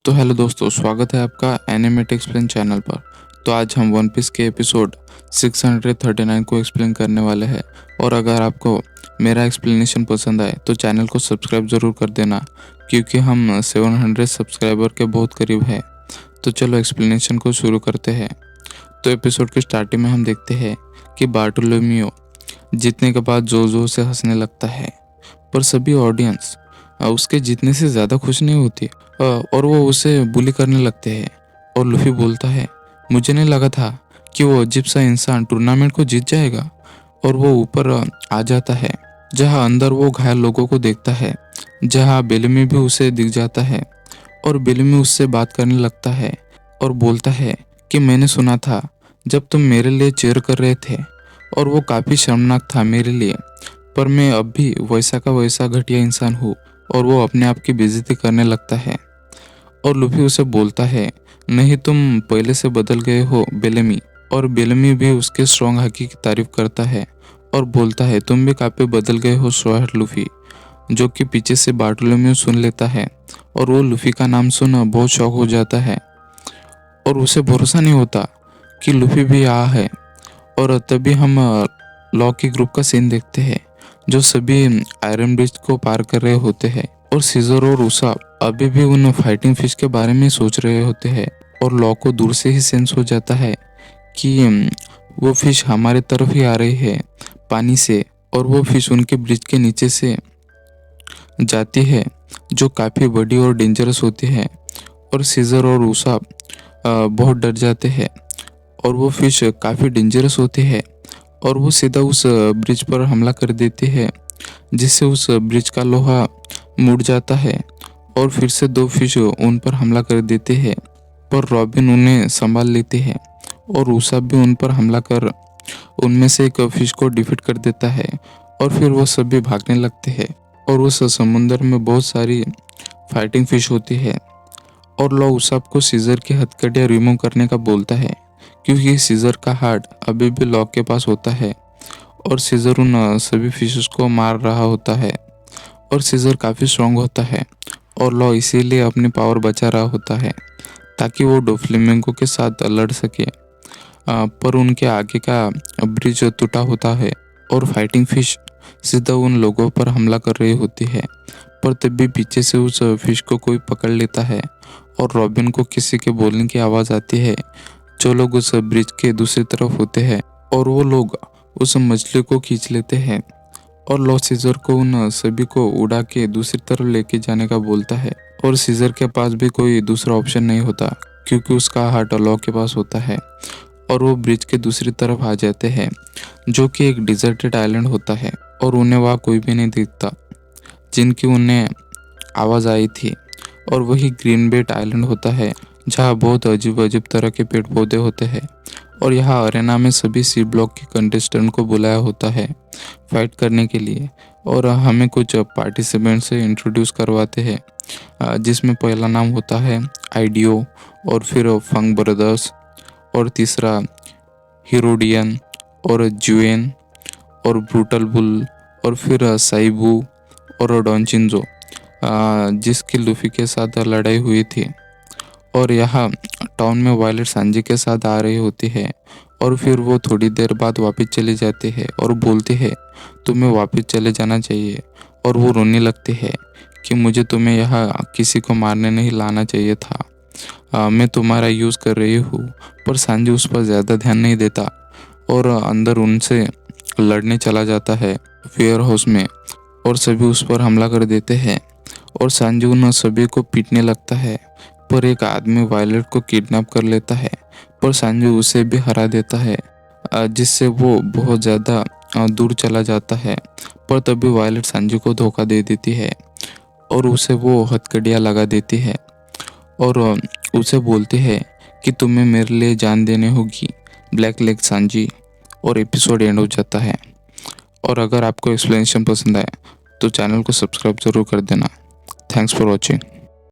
तो हेलो दोस्तों, स्वागत है आपका एनिमेट एक्सप्लेन चैनल पर। तो आज हम वन पीस के एपिसोड 639 को एक्सप्लेन करने वाले हैं। और अगर आपको मेरा एक्सप्लेनेशन पसंद आए तो चैनल को सब्सक्राइब ज़रूर कर देना, क्योंकि हम 700 सब्सक्राइबर के बहुत करीब है। तो चलो एक्सप्लेनेशन को शुरू करते हैं। तो एपिसोड के स्टार्टिंग में हम देखते हैं कि बार्टोलोमियो जीतने के बाद जोर जोर से हंसने लगता है, पर सभी ऑडियंस उसके जीतने से ज़्यादा खुश नहीं होती और वो उसे बुली करने लगते हैं। और लूफी बोलता है, मुझे नहीं लगा था कि वो अजीब सा इंसान टूर्नामेंट को जीत जाएगा। और वो ऊपर आ जाता है, जहाँ अंदर वो घायल लोगों को देखता है, जहाँ बेलमी भी उसे दिख जाता है। और बेलमी उससे बात करने लगता है और बोलता है कि मैंने सुना था जब तुम मेरे लिए चीयर कर रहे थे, और वो काफ़ी शर्मनाक था मेरे लिए, पर मैं अब भी वैसा का वैसा घटिया इंसान हूँ। और वो अपने आप की बेइज्जती करने लगता है। और लूफी उसे बोलता है, नहीं तुम पहले से बदल गए हो बेलेमी। और बेलेमी भी उसके स्ट्रॉन्ग हकी की तारीफ करता है और बोलता है, तुम भी काफ़ी बदल गए हो स्ट्रॉ लूफी। जो कि पीछे से बार्टोलोमियो सुन लेता है और वो लूफी का नाम सुन बहुत शौक हो जाता है। और उसे भरोसा नहीं होता कि लूफी भी यहाँ है। और तभी हम लॉ की ग्रुप का सीन देखते हैं, जो सभी आयरन ब्रिज को पार कर रहे होते हैं। और सीजर और उसाब अभी भी उन फाइटिंग फिश के बारे में सोच रहे होते हैं। और लॉ को दूर से ही सेंस हो जाता है कि वो फिश हमारे तरफ ही आ रही है पानी से। और वो फिश उनके ब्रिज के नीचे से जाती है, जो काफ़ी बड़ी और डेंजरस होती है। और सीजर और उसाब बहुत डर जाते हैं, और वो फिश काफ़ी डेंजरस होती है। और वो सीधा उस ब्रिज पर हमला कर देती है, जिससे उस ब्रिज का लोहा मुड़ जाता है। और फिर से दो फिश उन पर हमला कर देते हैं, पर रॉबिन उन्हें संभाल लेते हैं। और उसाब भी उन पर हमला कर उनमें से एक फिश को डिफीट कर देता है। और फिर वो सभी भागने लगते हैं। और उस समुंदर में बहुत सारी फाइटिंग फिश होती है। और लॉ उसाब को सीजर की हथकड़ियाँ रिमूव करने का बोलता है, क्योंकि सीजर का हार्ट अभी भी लॉ के पास होता है। और सीजर उन सभी फिशेस को मार रहा होता है। और सीजर काफ़ी स्ट्रांग होता है, और लॉ इसीलिए अपनी पावर बचा रहा होता है ताकि वो डोफ्लेमिंगो के साथ लड़ सके। पर उनके आगे का ब्रिज टूटा होता है, और फाइटिंग फिश सीधा उन लोगों पर हमला कर रही होती है। पर तभी पीछे से उस फिश को कोई पकड़ लेता है, और रॉबिन को किसी के बोलने की आवाज़ आती है, जो लोग उस ब्रिज के दूसरी तरफ होते हैं। और वो लोग उस मछली को खींच लेते हैं। और लॉ सीजर को उन सभी को उड़ा के दूसरी तरफ लेके जाने का बोलता है। और सीजर के पास भी कोई दूसरा ऑप्शन नहीं होता, क्योंकि उसका हार्ट लॉ के पास होता है। और वो ब्रिज के दूसरी तरफ आ जाते हैं, जो कि एक डिजर्टेड आइलैंड होता है। और उन्हें वहाँ कोई भी नहीं दिखता जिनकी उन्हें आवाज़ आई थी। और वही ग्रीन बेट आइलैंड होता है, जहाँ बहुत अजीब अजीब तरह के पेड़ पौधे होते हैं। और यहाँ अरेना में सभी सी ब्लॉक के कंटेस्टेंट को बुलाया होता है फाइट करने के लिए। और हमें कुछ पार्टिसिपेंट से इंट्रोड्यूस करवाते हैं, जिसमें पहला नाम होता है आइडियो, और फिर फंग ब्रदर्स, और तीसरा हिरोडियन, और जुएन, और ब्रूटल बुल, और फिर साइबू, और डॉन्चिंजो, जिसकी लूफी के साथ लड़ाई हुई थी। और यहाँ टाउन में वायलेट सांजी के साथ आ रही होती है। और फिर वो थोड़ी देर बाद वापस चले जाते हैं और बोलते हैं, तुम्हें वापस चले जाना चाहिए। और वो रोने लगते हैं कि मुझे तुम्हें यहाँ किसी को मारने नहीं लाना चाहिए था, मैं तुम्हारा यूज़ कर रही हूँ। पर सांजी उस पर ज़्यादा ध्यान नहीं देता, और अंदर उनसे लड़ने चला जाता है वेयर हाउस में। और सभी उस पर हमला कर देते हैं, और सांजी उन सभी को पीटने लगता है। पर एक आदमी वायलेट को किडनैप कर लेता है, पर सांजी उसे भी हरा देता है, जिससे वो बहुत ज़्यादा दूर चला जाता है। पर तभी वायलेट सांजी को धोखा दे देती है, और उसे वो हथकड़ियाँ लगा देती है। और उसे बोलती है कि तुम्हें मेरे लिए जान देने होगी ब्लैक लेग सांजी। और एपिसोड एंड हो जाता है। और अगर आपको एक्सप्लेनेशन पसंद आए तो चैनल को सब्सक्राइब ज़रूर कर देना। Thanks for watching.